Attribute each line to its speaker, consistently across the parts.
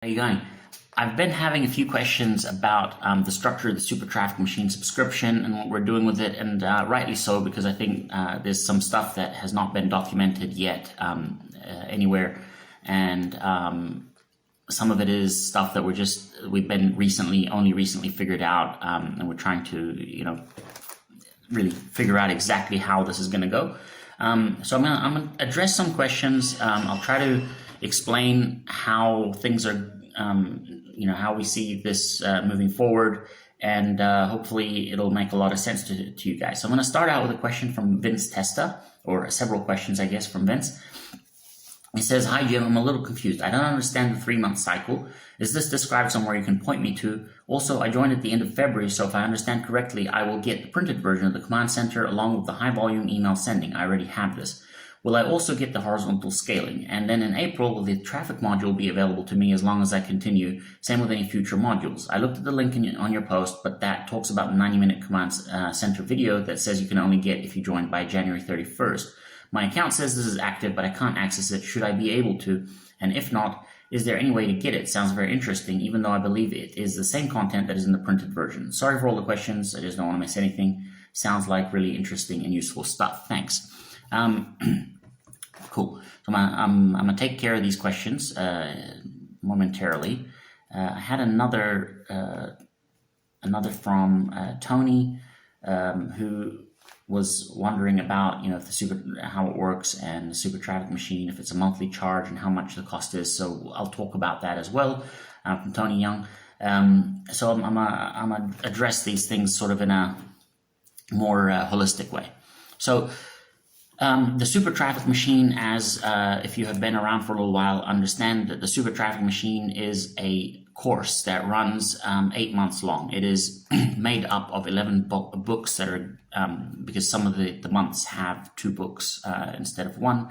Speaker 1: How you going? I've been having a few questions about the structure of the Super Traffic Machine subscription and what we're doing with it, and rightly so, because I think there's some stuff that has not been documented yet anywhere, and some of it is stuff that we've been only recently figured out, and we're trying to really figure out exactly how this is going to go. So I'm gonna address some questions. I'll try to explain how things are, how we see this moving forward, and hopefully it'll make a lot of sense to you guys. So I'm going to start out with a question from Vince Testa, or several questions, I guess, from Vince. He says, "Hi Jim, I'm a little confused. I don't understand the 3-month cycle. Is this described somewhere you can point me to? Also, I joined at the end of February, so if I understand correctly, I will get the printed version of the command center along with the high volume email sending. I already have this. Will I also get the horizontal scaling? And then in April, will the traffic module be available to me as long as I continue? Same with any future modules. I looked at the link on your post, but that talks about the 90-minute command center video that says you can only get if you join by January 31st. My account says this is active, but I can't access it. Should I be able to? And if not, is there any way to get it? Sounds very interesting, even though I believe it is the same content that is in the printed version. Sorry for all the questions. I just don't want to miss anything. Sounds like really interesting and useful stuff. Thanks." Cool. So I'm going to take care of these questions momentarily. I had another from Tony, who was wondering about if how it works and the Super Traffic Machine, if it's a monthly charge and how much the cost is. So I'll talk about that as well, from Tony Young. So I'm gonna address these things sort of in a more holistic way. So the Super Traffic Machine, as if you have been around for a little while, understand that the Super Traffic Machine is a course that runs 8 months long. It is made up of 11 books that are, because some of the months have 2 books instead of 1.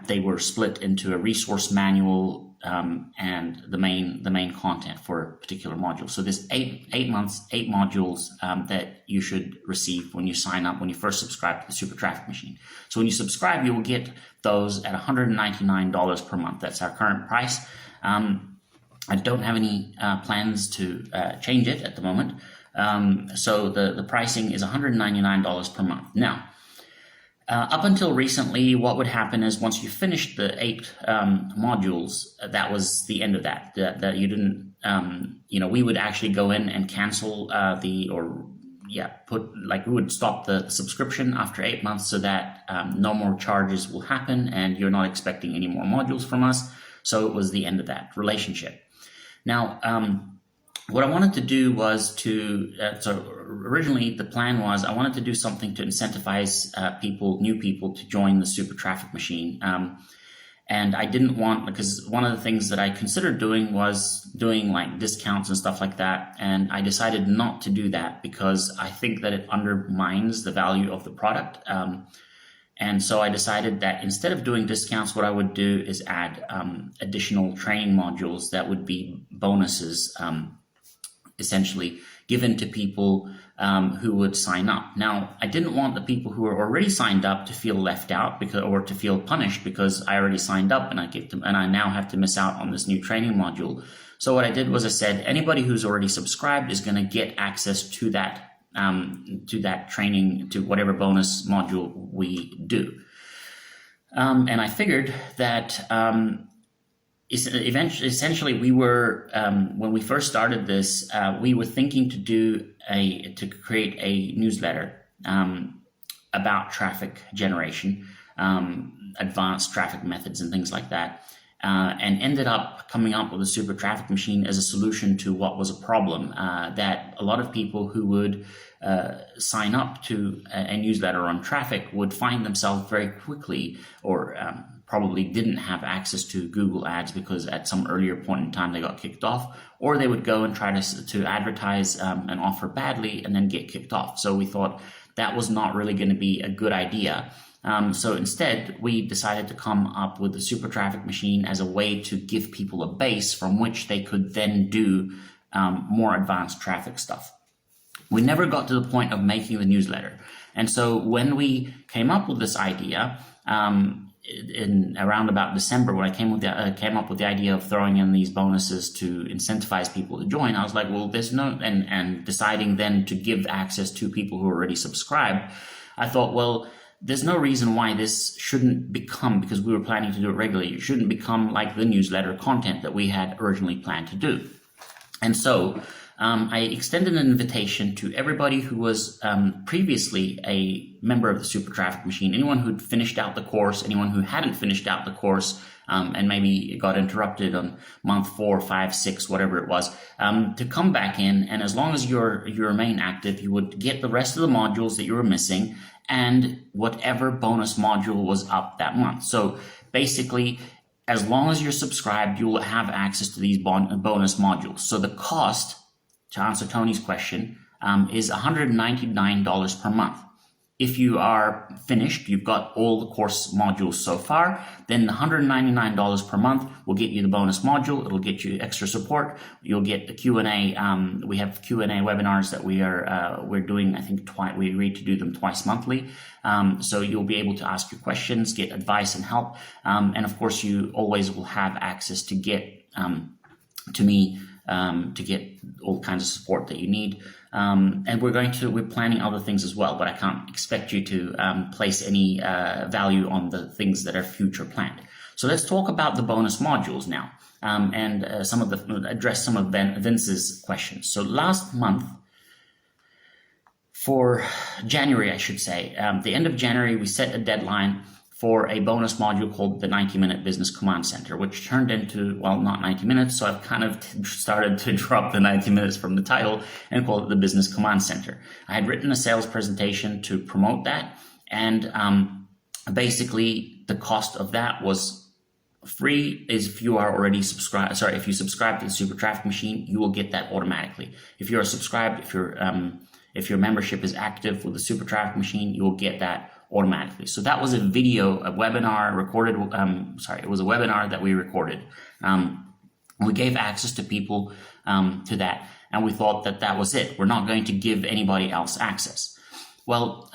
Speaker 1: They were split into a resource manual and the main content for a particular module. So there's 8 modules that you should receive when you sign up, when you first subscribe to the Super Traffic Machine. So when you subscribe, you will get those at $199 per month. That's our current price. I don't have any plans to change it at the moment. So the pricing is $199 per month. Now, up until recently, what would happen is once you finished the 8 modules, that was the end of that. That you didn't, we would actually go in and cancel we would stop the subscription after 8 months, so that no more charges will happen and you're not expecting any more modules from us. So it was the end of that relationship. Now, what I wanted to do was originally the plan was I wanted to do something to incentivize new people to join the Super Traffic Machine. And I didn't want, because one of the things that I considered doing was doing like discounts and stuff like that. And I decided not to do that because I think that it undermines the value of the product. And so I decided that instead of doing discounts, what I would do is add additional training modules that would be bonuses, essentially given to people who would sign up. Now, I didn't want the people who were already signed up to feel left out or to feel punished because I already signed up and I now have to miss out on this new training module. So what I did was I said anybody who's already subscribed is going to get access to that training, to whatever bonus module we do. And I figured that essentially we were, when we first started this, we were thinking to create a newsletter about traffic generation, advanced traffic methods and things like that, and ended up coming up with a Super Traffic Machine as a solution to what was a problem, that a lot of people who would sign up to a newsletter on traffic would find themselves very quickly, or probably didn't have access to Google Ads because at some earlier point in time they got kicked off, or they would go and try to advertise an offer badly and then get kicked off. So we thought that was not really going to be a good idea. So instead, we decided to come up with the Super Traffic Machine as a way to give people a base from which they could then do more advanced traffic stuff. We never got to the point of making the newsletter. And so when we came up with this idea, in around about December, when I came up with the idea of throwing in these bonuses to incentivize people to join, I was like, well, there's no, and deciding then to give access to people who are already subscribed, I thought, well, there's no reason why this shouldn't become, because we were planning to do it regularly, it shouldn't become like the newsletter content that we had originally planned to do. And so I extended an invitation to everybody who was previously a member of the Super Traffic Machine, anyone who'd finished out the course, anyone who hadn't finished out the course, and maybe got interrupted on month 4, 5, 6, whatever it was, to come back in. And as long as you remain active, you would get the rest of the modules that you were missing and whatever bonus module was up that month. So basically, as long as you're subscribed, you will have access to these bonus modules. So the cost, to answer Tony's question, is $199 per month. If you are finished, you've got all the course modules so far, then the $199 per month will get you the bonus module. It'll get you extra support. You'll get the Q&A. We have Q&A webinars that we're doing. I think we agreed to do them twice monthly. So you'll be able to ask your questions, get advice and help. And of course, you always will have access to get to me to get all kinds of support that you need. And we're planning other things as well, but I can't expect you to place any value on the things that are future planned. So let's talk about the bonus modules now, and address some of Vince's questions. So last month, for January, I should say, the end of January, we set a deadline for a bonus module called the 90-minute Business Command Center, which turned into, well, not 90 minutes, so I've kind of started to drop the 90 minutes from the title and call it the Business Command Center. I had written a sales presentation to promote that, and basically the cost of that was free. Is if you are already subscribed, if you subscribe to the Super Traffic Machine, you will get that automatically. If you are subscribed, if your membership is active with the Super Traffic Machine, you will get that automatically. So that was a webinar recorded. It was a webinar that we recorded. We gave access to people to that, and we thought that was it. We're not going to give anybody else access. Well,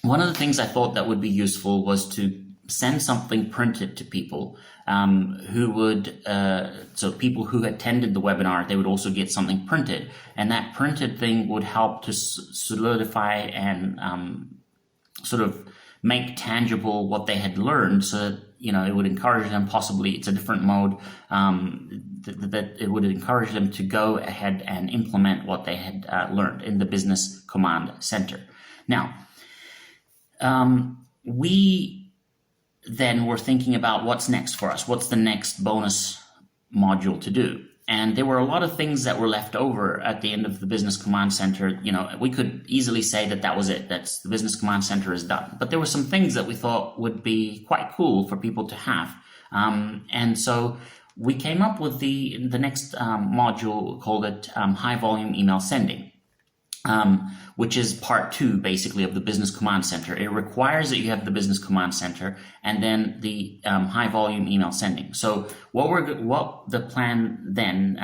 Speaker 1: one of the things I thought that would be useful was to send something printed to people who would, so people who attended the webinar, they would also get something printed, and that printed thing would help to solidify and sort of make tangible what they had learned, so that, it would encourage them, possibly it's a different mode, that it would encourage them to go ahead and implement what they had learned in the Business Command Center. Now, we then were thinking about what's next for us. What's the next bonus module to do? And there were a lot of things that were left over at the end of the Business Command Center. We could easily say that was it. That's the Business Command Center is done. But there were some things that we thought would be quite cool for people to have. And so we came up with the next module, called it High Volume Email Sending. Which is part 2, basically, of the Business Command Center. It requires that you have the Business Command Center and then the high volume email sending. So what the plan then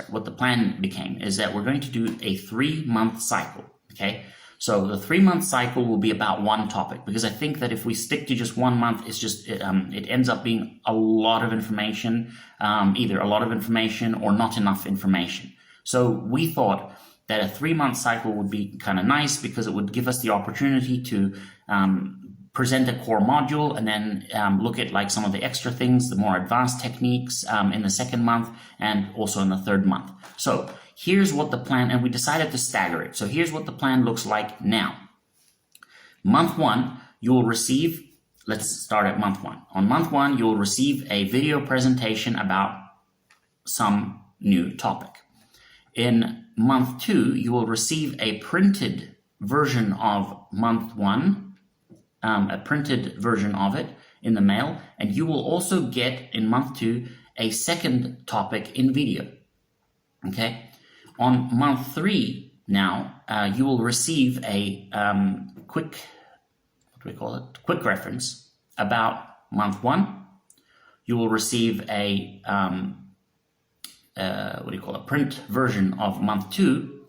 Speaker 1: what the plan became is that we're going to do a 3-month cycle. Okay. So the 3-month cycle will be about one topic, because I think that if we stick to just 1 month, it's just, it ends up being a lot of information, either a lot of information or not enough information. So we thought that a 3-month cycle would be kind of nice, because it would give us the opportunity to present a core module and then look at like some of the extra things, the more advanced techniques in the 2nd month and also in the 3rd month. So here's what the plan, and we decided to stagger it. So here's what the plan looks like now. Month 1, you will receive, let's start at month 1. On month 1, you will receive a video presentation about some new topic. In month 2, you will receive a printed version of month 1, a printed version of it in the mail, and you will also get in month 2 a 2nd topic in video. Okay. On month 3, now you will receive a quick reference about month 1. You will receive a print version of month 2,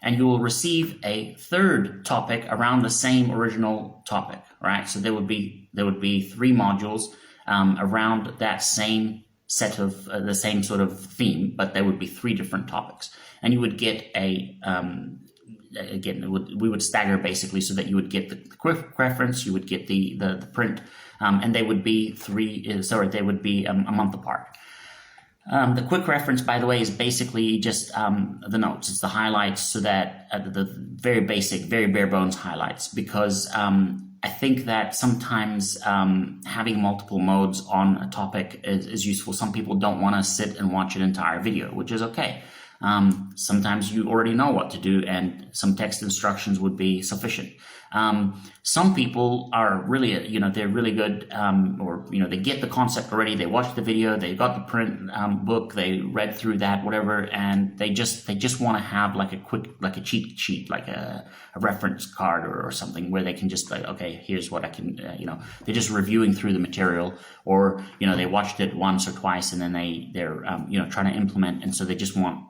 Speaker 1: and you will receive a 3rd topic around the same original topic. right? So there would be 3 modules around that same set of the same sort of theme, but there would be 3 different topics, and you would get a again, we would stagger basically so that you would get the quick reference, you would get the print, and they would be a month apart. The quick reference, by the way, is basically just the notes. It's the highlights, so that the very basic, very bare bones highlights, because I think that sometimes having multiple modes on a topic is useful. Some people don't want to sit and watch an entire video, which is okay. Sometimes you already know what to do, and some text instructions would be sufficient. Some people are really, they're really good, or they get the concept already. They watched the video, they got the print book, they read through that, whatever, and they just want to have like a cheat sheet, like a reference card or something, where they can just okay, here's what I can, they're just reviewing through the material, or they watched it once or twice, and then they're trying to implement, and so they just want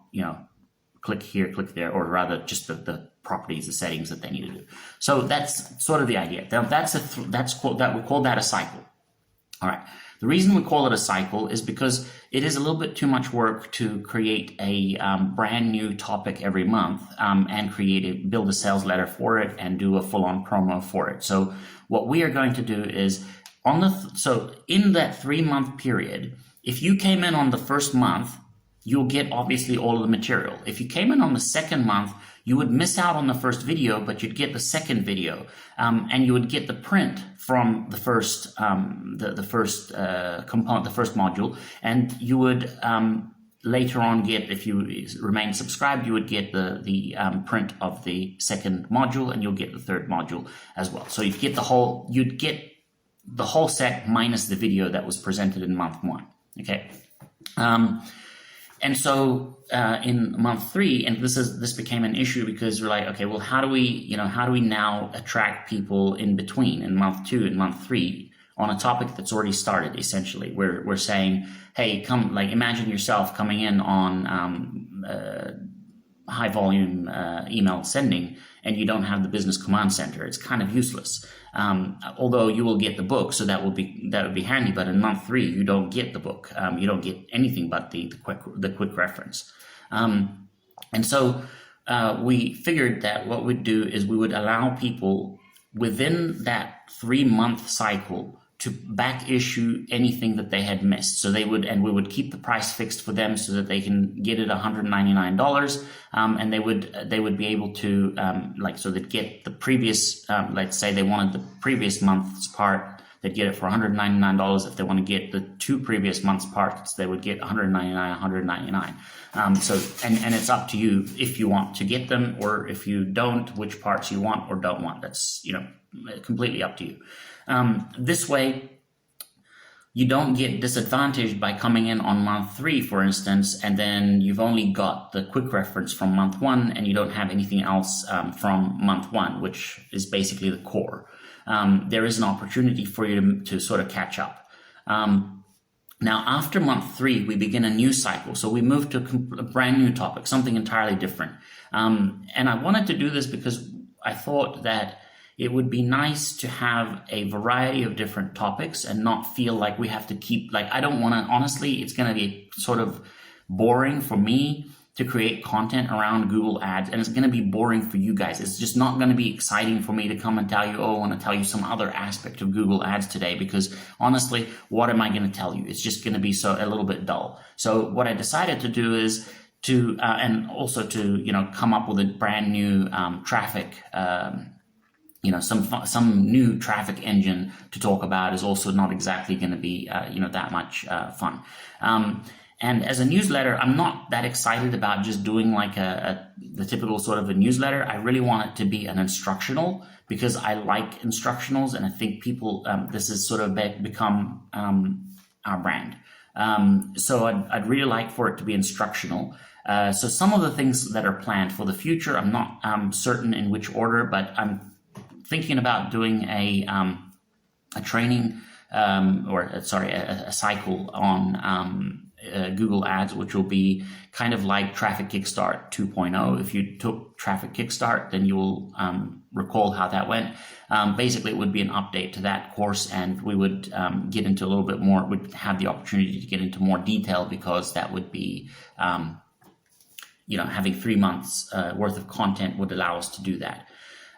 Speaker 1: click here, click there, or rather just the properties, the settings that they need to do. So that's sort of the idea. Now we call that a cycle. All right. The reason we call it a cycle is because it is a little bit too much work to create a brand new topic every month and build a sales letter for it and do a full-on promo for it. So what we are going to do is in that 3-month period, if you came in on the first month, you'll get obviously all of the material. If you came in on the second month, you would miss out on the first video, but you'd get the second video, and you would get the print from the first first component, the first module, and you would later on get, if you remain subscribed, you would get the print of the second module, and you'll get the third module as well. So you'd get the whole set minus the video that was presented in month 1. Okay. And so in month 3, and this became an issue because we're like, okay, well, how do we now attract people in between, in month 2 and month 3, on a topic that's already started? Essentially, we're saying, hey, come, like, imagine yourself coming in on high volume email sending, and you don't have the business command center. It's kind of useless. Although you will get the book, so that would be handy. But in month 3, you don't get the book. You don't get anything but the quick reference. And so we figured that what we'd do is we would allow people within that 3-month cycle to back issue anything that they had missed. So we would keep the price fixed for them so that they can get it $199, and they would be able to so they'd get the previous, let's say they wanted the previous month's part, they'd get it for $199. If they want to get the 2 previous months' parts, they would get $199. So it's up to you if you want to get them, or if you don't, which parts you want or don't want. That's completely up to you. This way, you don't get disadvantaged by coming in on month 3, for instance, and then you've only got the quick reference from month 1, and you don't have anything else from month 1, which is basically the core. There is an opportunity for you to sort of catch up. Now, after month 3, we begin a new cycle. So we move to a brand new topic, something entirely different. And I wanted to do this because I thought that it would be nice to have a variety of different topics and not feel like we have to keep, I don't want to, honestly, it's going to be sort of boring for me to create content around Google Ads, and it's going to be boring for you guys. It's just not going to be exciting for me to come and tell you, I want to tell you some other aspect of Google Ads today, because honestly, what am I going to tell you? It's just going to be a little bit dull. So what I decided to do is and also to, come up with a brand new traffic, some new traffic engine to talk about is also not exactly going to be, that much fun. And as a newsletter, I'm not that excited about just doing like the typical sort of a newsletter. I really want it to be an instructional, because I like instructionals, and I think people, this has sort of become our brand. So I'd really like for it to be instructional. So some of the things that are planned for the future, I'm not certain in which order, but I'm thinking about doing a training, a cycle on Google Ads, which will be kind of like Traffic Kickstart 2.0. If you took Traffic Kickstart, then you will recall how that went. Basically, it would be an update to that course, and we would get into a little bit more, would have the opportunity to get into more detail, because that would be, having 3 months worth of content would allow us to do that.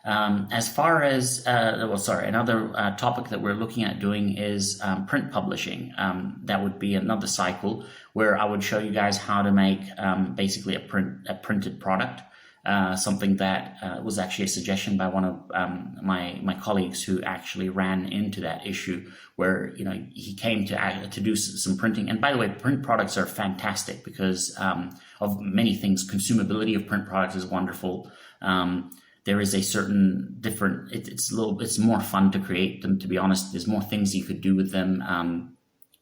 Speaker 1: As far as, another topic that we're looking at doing is print publishing. That would be another cycle where I would show you guys how to make basically a printed product. Something that was actually a suggestion by one of my colleagues who actually ran into that issue, where he came to do some printing. And by the way, print products are fantastic because of many things. Consumability of print products is wonderful. There is a certain different. It's more fun to create them. To be honest, there's more things you could do with them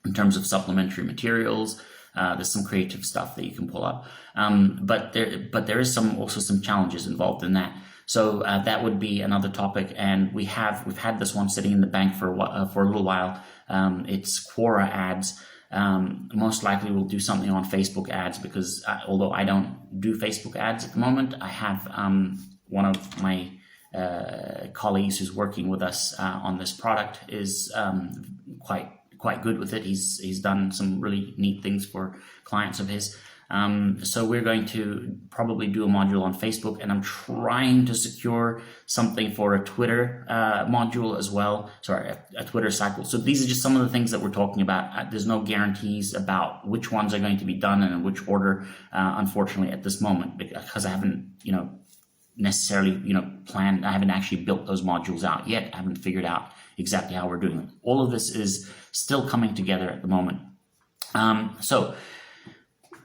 Speaker 1: in terms of supplementary materials. There's some creative stuff that you can pull up, but there is also some challenges involved in that. So that would be another topic, and we've had this one sitting in the bank for a little while. It's Quora ads. Most likely we'll do something on Facebook ads, because although I don't do Facebook ads at the moment, I have one of my colleagues who's working with us on this product is quite good with it. He's done some really neat things for clients of his. So we're going to probably do a module on Facebook, and I'm trying to secure something for a Twitter module as well. Sorry, a Twitter cycle. So these are just some of the things that we're talking about. There's no guarantees about which ones are going to be done and in which order, unfortunately, at this moment, because I haven't, necessarily, planned. I haven't actually built those modules out yet. I haven't figured out exactly how we're doing it. All of this is still coming together at the moment. So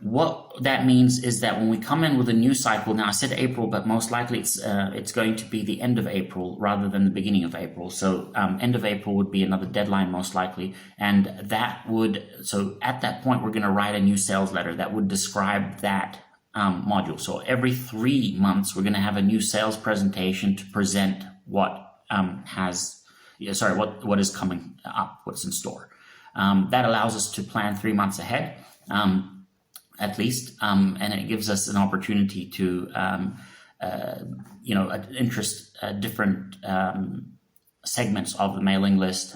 Speaker 1: what that means is that when we come in with a new cycle, now I said April, but most likely it's going to be the end of April rather than the beginning of April. So end of April would be another deadline most likely. And so at that point, we're going to write a new sales letter that would describe that module. So every 3 months, we're going to have a new sales presentation to present what is coming up, what's in store. That allows us to plan 3 months ahead, at least, and it gives us an opportunity to, interest different segments of the mailing list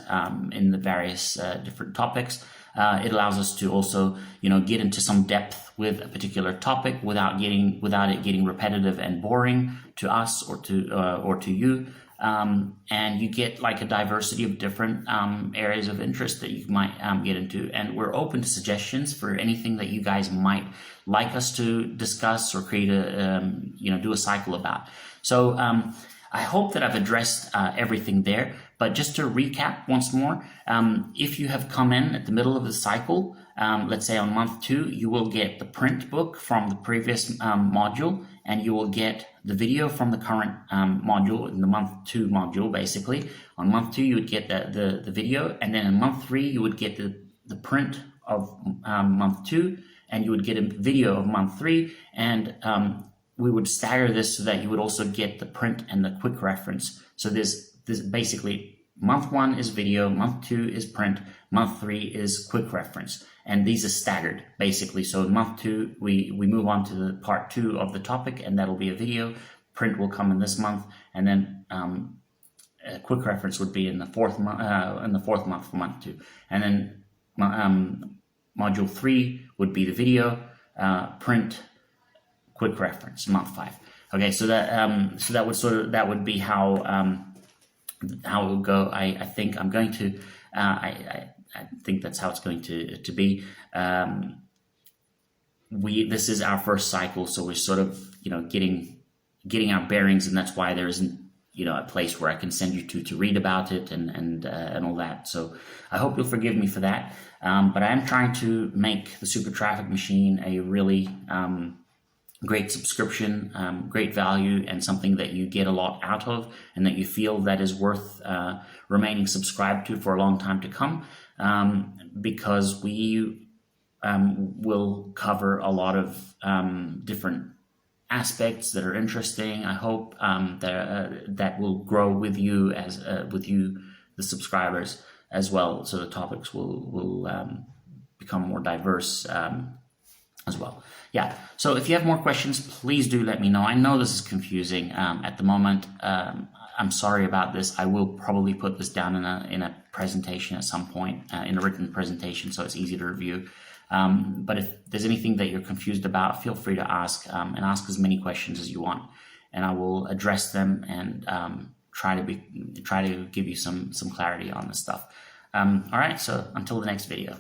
Speaker 1: in the various different topics. It allows us to also, get into some depth with a particular topic without it getting repetitive and boring to us or to you. And you get like a diversity of different areas of interest that you might get into. And we're open to suggestions for anything that you guys might like us to discuss or create do a cycle about. So I hope that I've addressed everything there. But just to recap once more, if you have come in at the middle of the cycle, let's say on month 2, you will get the print book from the previous module, and you will get the video from the current module in the month 2 module, basically. On month 2, you would get the video, and then in month 3, you would get the print of month 2, and you would get a video of month 3, and we would stagger this so that you would also get the print and the quick reference. So this basically, month 1 is video, month 2 is print, month 3 is quick reference. And these are staggered, basically. So in month 2, we move on to the part 2 of the topic, and that'll be a video. Print will come in this month, and then a quick reference would be in the fourth month for month 2. And then module 3 would be the video, print, quick reference, month 5. Okay, so that would be how it will go. I think I'm going to. I think that's how it's going to be. This is our first cycle, so we're sort of getting our bearings, and that's why there isn't a place where I can send you to read about it and all that. So I hope you'll forgive me for that. But I am trying to make the Super Traffic Machine a really great subscription, great value, and something that you get a lot out of, and that you feel that is worth remaining subscribed to for a long time to come, because we will cover a lot of different aspects that are interesting. I hope that will grow with you the subscribers as well. So the topics will become more diverse as well. Yeah. So if you have more questions, please do let me know. I know this is confusing at the moment. I'm sorry about this. I will probably put this down in a presentation at some point, in a written presentation, so it's easy to review. But if there's anything that you're confused about, feel free to ask, and ask as many questions as you want, and I will address them and try to give you some clarity on this stuff. All right, so until the next video.